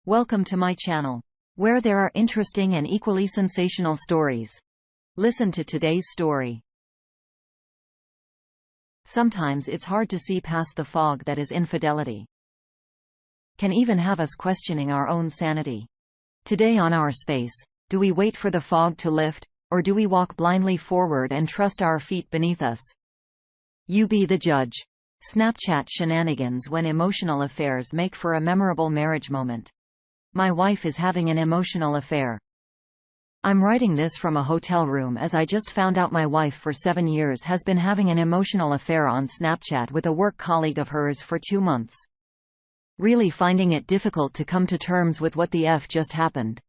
Welcome to my channel, where there are interesting and equally sensational stories. Listen to today's story. Sometimes it's hard to see past the fog that is infidelity. Can even have us questioning our own sanity. Today on Our Space, do we wait for the fog to lift, or do we walk blindly forward and trust our feet beneath us? You be the judge. Snapchat shenanigans when emotional affairs make for a memorable marriage moment. My wife is having an emotional affair. I'm writing this from a hotel room as I just found out my wife for 7 years has been having an emotional affair on Snapchat with a work colleague of hers for 2 months. Really finding it difficult to come to terms with what the F just happened.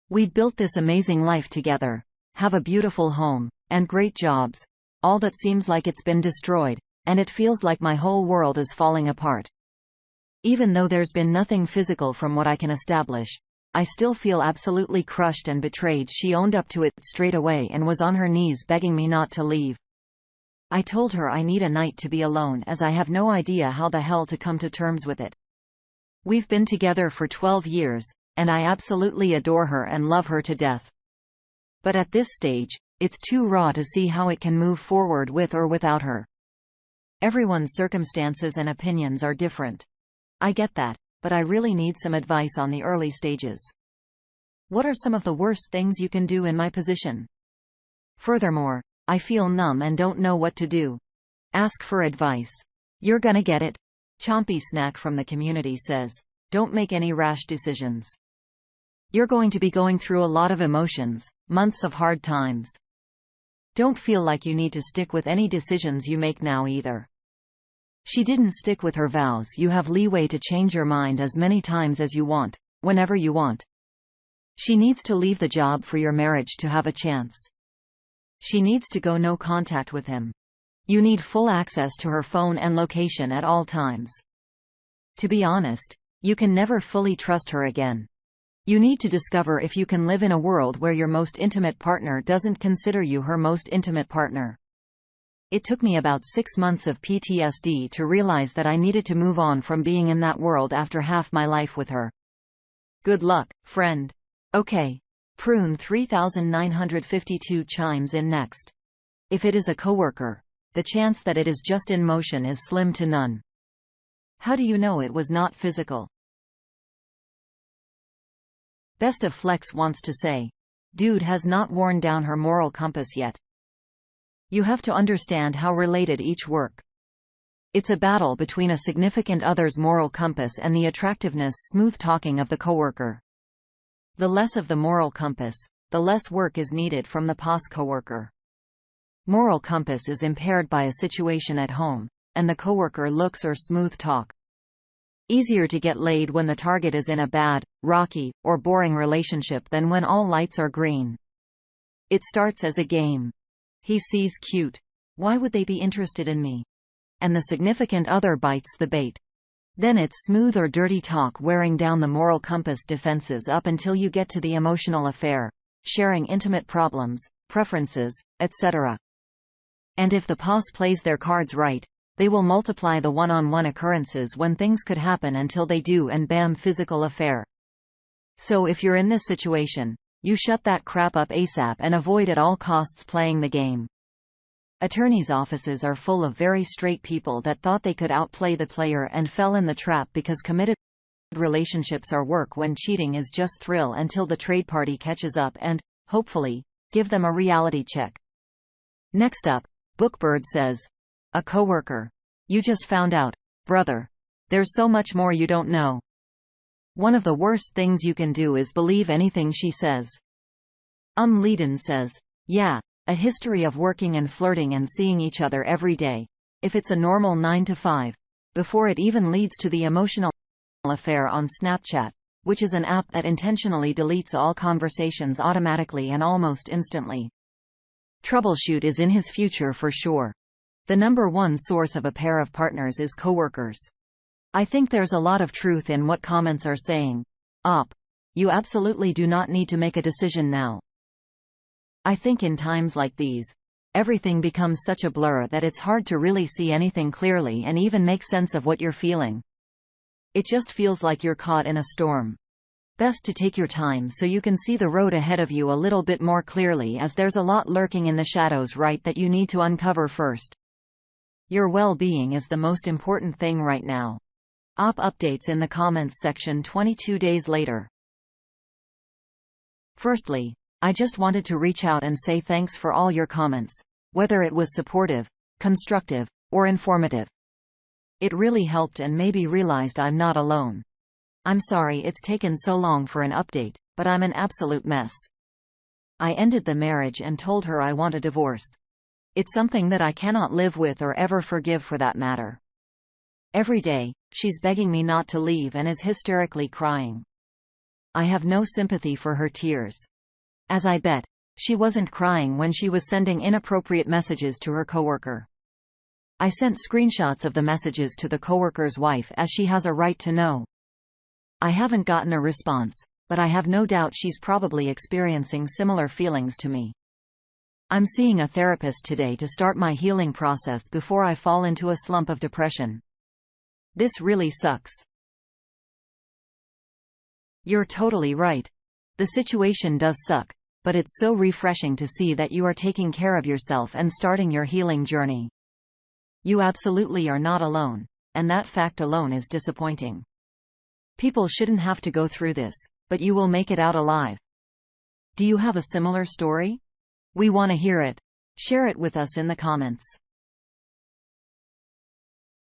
We'd built this amazing life together, have a beautiful home, and great jobs. All that seems like it's been destroyed, and it feels like my whole world is falling apart. Even though there's been nothing physical from what I can establish, I still feel absolutely crushed and betrayed. She owned up to it straight away and was on her knees begging me not to leave. I told her I need a night to be alone as I have no idea how the hell to come to terms with it. We've been together for 12 years, and I absolutely adore her and love her to death. But at this stage, it's too raw to see how it can move forward with or without her. Everyone's circumstances and opinions are different. I get that, but I really need some advice on the early stages. What are some of the worst things you can do in my position? Furthermore, I feel numb and don't know what to do. Ask for advice. You're gonna get it. Chompy Snack from the community says, don't make any rash decisions. You're going to be going through a lot of emotions, months of hard times. Don't feel like you need to stick with any decisions you make now either. She didn't stick with her vows. You have leeway to change your mind as many times as you want, whenever you want. She needs to leave the job for your marriage to have a chance. She needs to go no contact with him. You need full access to her phone and location at all times. To be honest, you can never fully trust her again. You need to discover if you can live in a world where your most intimate partner doesn't consider you her most intimate partner. It took me about 6 months of PTSD to realize that I needed to move on from being in that world after half my life with her. Good luck, friend. Okay. Prune 3952 chimes in next. If it is a coworker, the chance that it is just in motion is slim to none. How do you know it was not physical? Best of Flex wants to say, dude has not worn down her moral compass yet. You have to understand how related each work. It's a battle between a significant other's moral compass and the attractiveness smooth talking of the coworker. The less of the moral compass, the less work is needed from the POS coworker. Moral compass is impaired by a situation at home, and the coworker looks or smooth talk. Easier to get laid when the target is in a bad, rocky, or boring relationship than when all lights are green. It starts as a game. He sees cute. Why would they be interested in me? And the significant other bites the bait. Then it's smooth or dirty talk wearing down the moral compass defenses up until you get to the emotional affair, sharing intimate problems, preferences, etc. And if the POS plays their cards right, they will multiply the one-on-one occurrences when things could happen until they do and bam, physical affair. So if you're in this situation, you shut that crap up ASAP and avoid at all costs playing the game. Attorneys' offices are full of very straight people that thought they could outplay the player and fell in the trap because committed relationships are work when cheating is just thrill until the trade party catches up and, hopefully, give them a reality check. Next up, Bookbird says, a coworker. You just found out, brother. There's so much more you don't know. One of the worst things you can do is believe anything she says. Leiden says, yeah, a history of working and flirting and seeing each other every day, if it's a normal 9 to 5, before it even leads to the emotional affair on Snapchat, which is an app that intentionally deletes all conversations automatically and almost instantly. Troubleshoot is in his future for sure. The number one source of a pair of partners is coworkers. I think there's a lot of truth in what comments are saying. You absolutely do not need to make a decision now. I think in times like these, everything becomes such a blur that it's hard to really see anything clearly and even make sense of what you're feeling. It just feels like you're caught in a storm. Best to take your time so you can see the road ahead of you a little bit more clearly, as there's a lot lurking in the shadows, right, that you need to uncover first. Your well-being is the most important thing right now. Updates in the comments section 22 days later. Firstly, I just wanted to reach out and say thanks for all your comments, whether it was supportive, constructive, or informative. It really helped and maybe realized I'm not alone. I'm sorry it's taken so long for an update, but I'm an absolute mess. I ended the marriage and told her I want a divorce. It's something that I cannot live with or ever forgive for that matter. Every day, she's begging me not to leave and is hysterically crying. I have no sympathy for her tears. As I bet, she wasn't crying when she was sending inappropriate messages to her coworker. I sent screenshots of the messages to the coworker's wife, as she has a right to know. I haven't gotten a response, but I have no doubt she's probably experiencing similar feelings to me. I'm seeing a therapist today to start my healing process before I fall into a slump of depression. This really sucks. You're totally right. The situation does suck, but it's so refreshing to see that you are taking care of yourself and starting your healing journey. You absolutely are not alone, and that fact alone is disappointing. People shouldn't have to go through this, but you will make it out alive. Do you have a similar story? We want to hear it. Share it with us in the comments.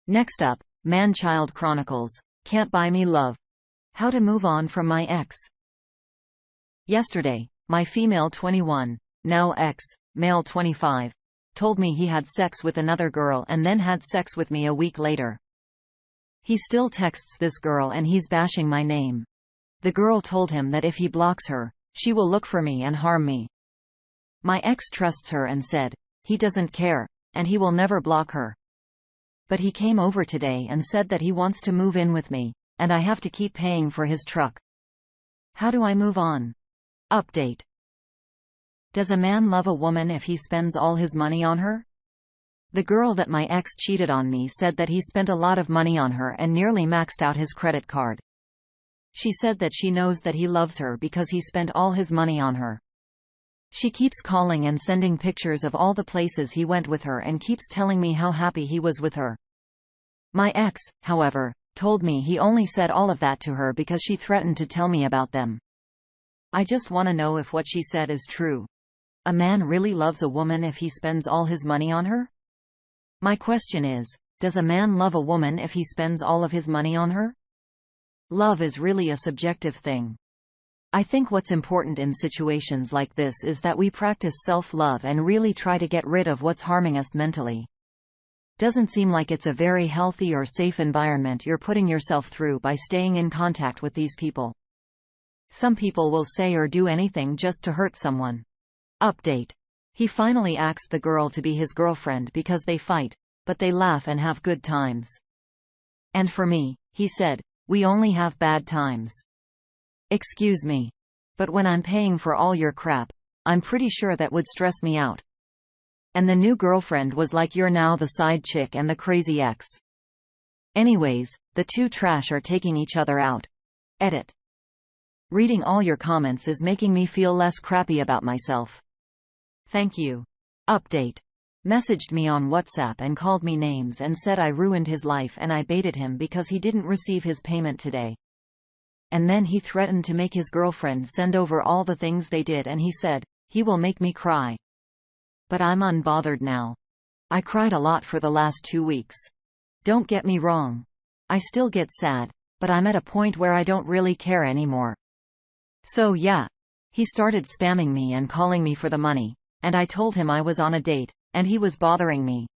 Next up, Man-Child Chronicles. Can't Buy Me Love. How to move on from my ex. Yesterday, my female 21, now ex, male 25, told me he had sex with another girl and then had sex with me a week later. He still texts this girl and he's bashing my name. The girl told him that if he blocks her, she will look for me and harm me. My ex trusts her and said he doesn't care, and he will never block her. But he came over today and said that he wants to move in with me, and I have to keep paying for his truck. How do I move on? Update. Does a man love a woman if he spends all his money on her? The girl that my ex cheated on me said that he spent a lot of money on her and nearly maxed out his credit card. She said that she knows that he loves her because he spent all his money on her. She keeps calling and sending pictures of all the places he went with her and keeps telling me how happy he was with her. My ex, however, told me he only said all of that to her because she threatened to tell me about them. I just want to know if what she said is true. A man really loves a woman if he spends all his money on her? My question is, does a man love a woman if he spends all of his money on her? Love is really a subjective thing. I think what's important in situations like this is that we practice self-love and really try to get rid of what's harming us mentally. Doesn't seem like it's a very healthy or safe environment you're putting yourself through by staying in contact with these people. Some people will say or do anything just to hurt someone. Update. He finally asked the girl to be his girlfriend because they fight, but they laugh and have good times. And for me, he said, we only have bad times. Excuse me. But when I'm paying for all your crap, I'm pretty sure that would stress me out. And the new girlfriend was like, you're now the side chick and the crazy ex. Anyways, the two trash are taking each other out. Edit. Reading all your comments is making me feel less crappy about myself. Thank you. Update. Messaged me on WhatsApp and called me names and said I ruined his life and I baited him because he didn't receive his payment today. And then he threatened to make his girlfriend send over all the things they did, and he said he will make me cry. But I'm unbothered now. I cried a lot for the last 2 weeks. Don't get me wrong. I still get sad, but I'm at a point where I don't really care anymore. So yeah. He started spamming me and calling me for the money. And I told him I was on a date, and he was bothering me.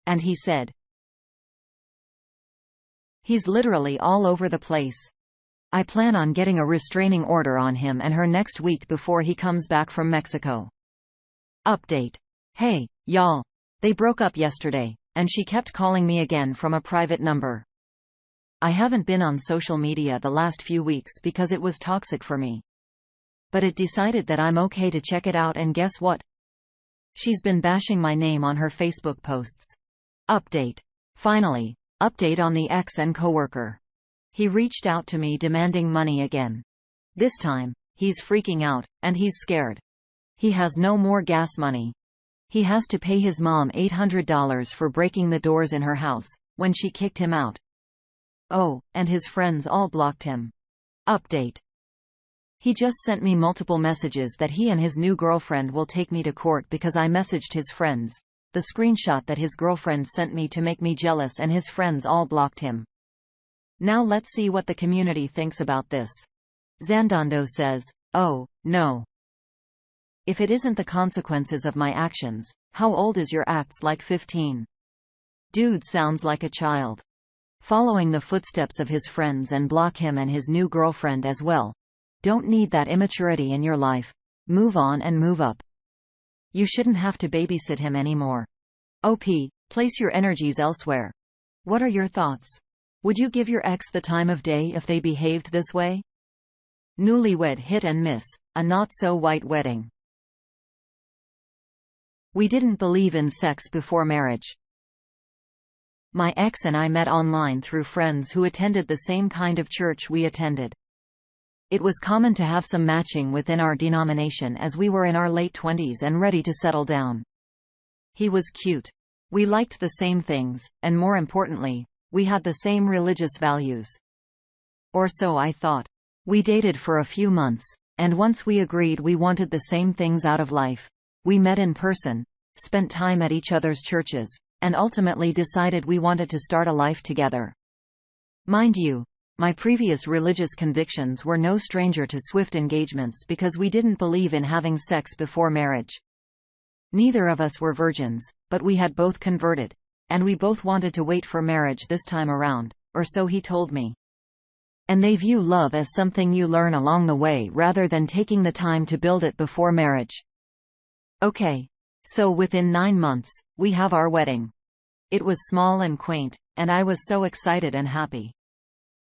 And he said he's literally all over the place. I plan on getting a restraining order on him and her next week before he comes back from Mexico. Update. Hey, y'all. They broke up yesterday, and she kept calling me again from a private number. I haven't been on social media the last few weeks because it was toxic for me. But it decided that I'm okay to check it out, and guess what? She's been bashing my name on her Facebook posts. Update. Finally, update on the ex and coworker. He reached out to me demanding money again. This time, he's freaking out, and he's scared. He has no more gas money. He has to pay his mom $800 for breaking the doors in her house, when she kicked him out. Oh, and his friends all blocked him. Update. He just sent me multiple messages that he and his new girlfriend will take me to court because I messaged his friends. The screenshot that his girlfriend sent me to make me jealous, and his friends all blocked him. Now let's see what the community thinks about this. Zandando says, "Oh, no. If it isn't the consequences of my actions, how old is your acts like 15? Dude sounds like a child. Following the footsteps of his friends and block him and his new girlfriend as well. Don't need that immaturity in your life. Move on and move up. You shouldn't have to babysit him anymore. OP, place your energies elsewhere." What are your thoughts? Would you give your ex the time of day if they behaved this way? Newlywed hit and miss, a not-so-white wedding. We didn't believe in sex before marriage. My ex and I met online through friends who attended the same kind of church we attended. It was common to have some matching within our denomination as we were in our late 20s and ready to settle down. He was cute. We liked the same things, and more importantly, we had the same religious values. Or so I thought. We dated for a few months, and once we agreed we wanted the same things out of life, we met in person, spent time at each other's churches, and ultimately decided we wanted to start a life together. Mind you, my previous religious convictions were no stranger to swift engagements because we didn't believe in having sex before marriage. Neither of us were virgins, but we had both converted, and we both wanted to wait for marriage this time around, or so he told me. And they view love as something you learn along the way rather than taking the time to build it before marriage. Okay. So within 9 months, we have our wedding. It was small and quaint, and I was so excited and happy.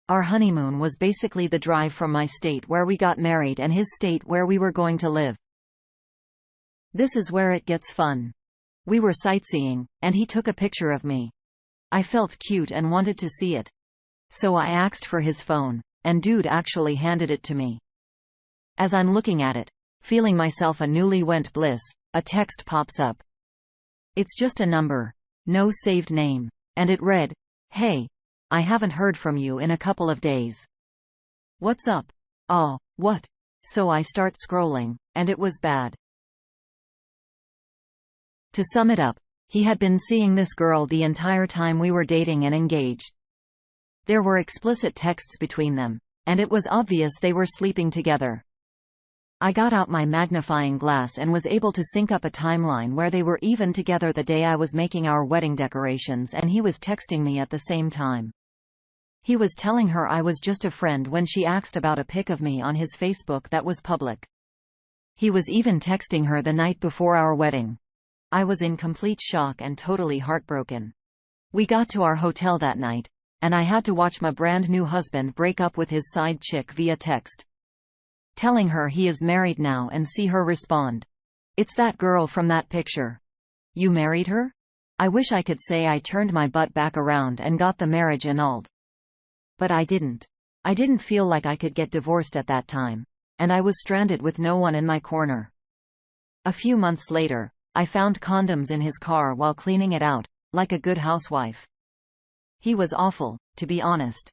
Our honeymoon was basically the drive from my state where we got married and his state where we were going to live. This is where it gets fun. We were sightseeing, and he took a picture of me. I felt cute and wanted to see it. So I asked for his phone, and dude actually handed it to me. As I'm looking at it, feeling myself a newlywed bliss, a text pops up. It's just a number, no saved name, and it read, "Hey, I haven't heard from you in a couple of days. What's up?" Oh, what? So I start scrolling, and it was bad. To sum it up, he had been seeing this girl the entire time we were dating and engaged. There were explicit texts between them, and it was obvious they were sleeping together. I got out my magnifying glass and was able to sync up a timeline where they were even together the day I was making our wedding decorations, and he was texting me at the same time. He was telling her I was just a friend when she asked about a pic of me on his Facebook that was public. He was even texting her the night before our wedding. I was in complete shock and totally heartbroken. We got to our hotel that night, and I had to watch my brand new husband break up with his side chick via text. Telling her he is married now and see her respond. "It's that girl from that picture. You married her?" I wish I could say I turned my butt back around and got the marriage annulled. But I didn't. I didn't feel like I could get divorced at that time, and I was stranded with no one in my corner. A few months later, I found condoms in his car while cleaning it out, like a good housewife. He was awful, to be honest.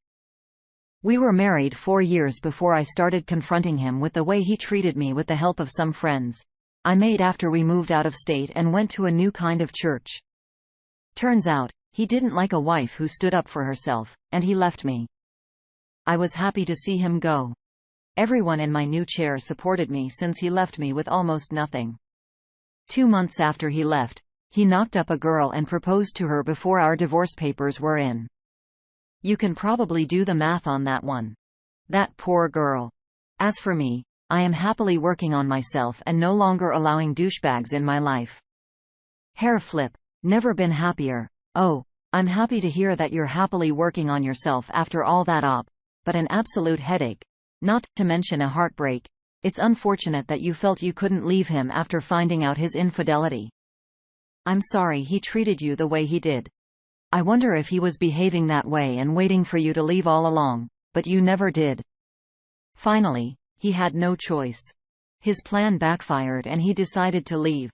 We were married 4 years before I started confronting him with the way he treated me with the help of some friends I made after we moved out of state and went to a new kind of church. Turns out, he didn't like a wife who stood up for herself, and he left me. I was happy to see him go. Everyone in my new chair supported me since he left me with almost nothing. 2 months after he left, he knocked up a girl and proposed to her before our divorce papers were in. You can probably do the math on that one. That poor girl. As for me, I am happily working on myself and no longer allowing douchebags in my life. Hair flip. Never been happier. Oh, I'm happy to hear that you're happily working on yourself after all that but an absolute headache. Not to mention a heartbreak. It's unfortunate that you felt you couldn't leave him after finding out his infidelity. I'm sorry he treated you the way he did. I wonder if he was behaving that way and waiting for you to leave all along, but you never did. Finally, He had no choice. His plan backfired and he decided to leave.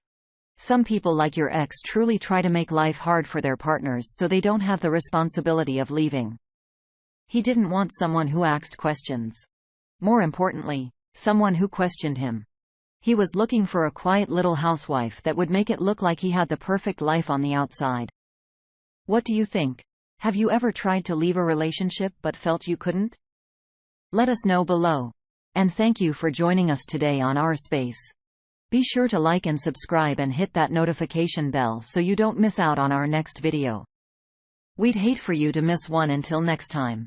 Some people like your ex truly try to make life hard for their partners so they don't have the responsibility of leaving. He didn't want someone who asked questions. More importantly, someone who questioned him. He was looking for a quiet little housewife that would make it look like he had the perfect life on the outside. What do you think? Have you ever tried to leave a relationship but felt you couldn't? Let us know below. And thank you for joining us today on Our Space. Be sure to like and subscribe and hit that notification bell so you don't miss out on our next video. We'd hate for you to miss one. Until next time.